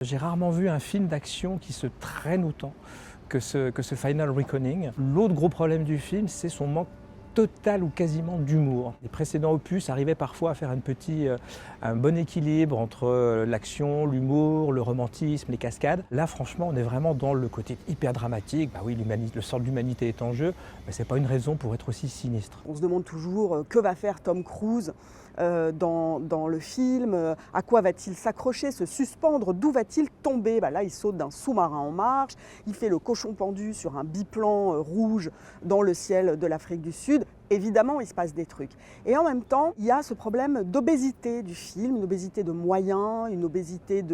J'ai rarement vu un film d'action qui se traîne autant que ce Final Reckoning. L'autre gros problème du film, c'est son manque total ou quasiment d'humour. Les précédents opus arrivaient parfois à faire un bon équilibre entre l'action, l'humour, le romantisme, les cascades. Là, franchement, on est vraiment dans le côté hyper dramatique. Bah oui, le sort de l'humanité est en jeu, mais c'est pas une raison pour être aussi sinistre. On se demande toujours que va faire Tom Cruise dans le film, à quoi va-t-il s'accrocher, se suspendre, d'où va-t-il tomber. Là, il saute d'un sous-marin en marche, il fait le cochon pendu sur un biplan rouge dans le ciel de l'Afrique du Sud. Évidemment, il se passe des trucs. Et en même temps, il y a ce problème d'obésité du film, une obésité de moyens, une obésité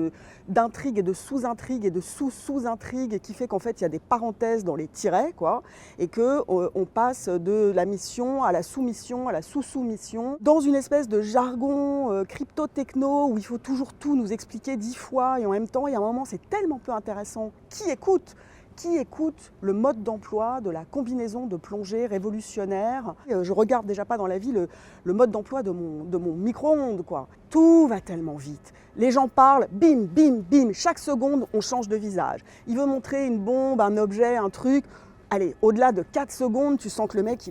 d'intrigues et de sous-intrigues et de sous-sous-intrigues qui fait qu'en fait, il y a des parenthèses dans les tirets, quoi, et qu'on passe de la mission à la soumission, à la sous-soumission, dans une espèce de jargon crypto-techno où il faut toujours tout nous expliquer 10 fois et en même temps, il y a un moment, c'est tellement peu intéressant. Qui écoute le mode d'emploi de la combinaison de plongée révolutionnaire? Je regarde déjà pas dans la vie le mode d'emploi de mon micro-ondes, quoi. Tout va tellement vite. Les gens parlent, bim, bim, bim. Chaque seconde, on change de visage. Il veut montrer une bombe, un objet, un truc. Allez, au-delà de 4 secondes, tu sens que le mec,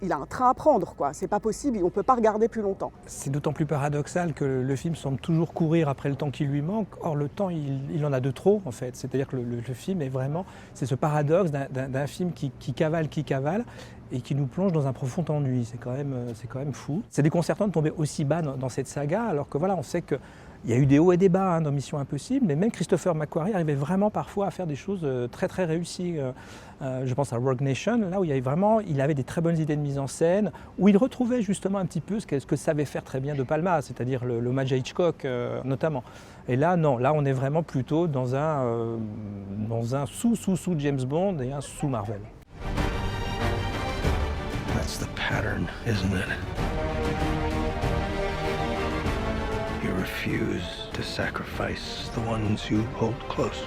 il a un train à prendre, quoi. C'est pas possible, on ne peut pas regarder plus longtemps. C'est d'autant plus paradoxal que le film semble toujours courir après le temps qui lui manque. Or, le temps, il en a de trop, en fait. C'est-à-dire que le film est vraiment... C'est ce paradoxe d'un film qui cavale, et qui nous plonge dans un profond ennui. C'est quand même fou. C'est déconcertant de tomber aussi bas dans cette saga, alors que voilà, on sait qu'il y a eu des hauts et des bas dans Mission Impossible, mais même Christopher McQuarrie arrivait vraiment parfois à faire des choses très très réussies. Je pense à Rogue Nation, là où il avait des très bonnes idées de mise en scène, où il retrouvait justement un petit peu ce que savait faire très bien De Palma, c'est-à-dire l'hommage à Hitchcock notamment. Et là, non, là on est vraiment plutôt dans un sous James Bond et un sous Marvel. That's the pattern, isn't it? You refuse to sacrifice the ones you hold close.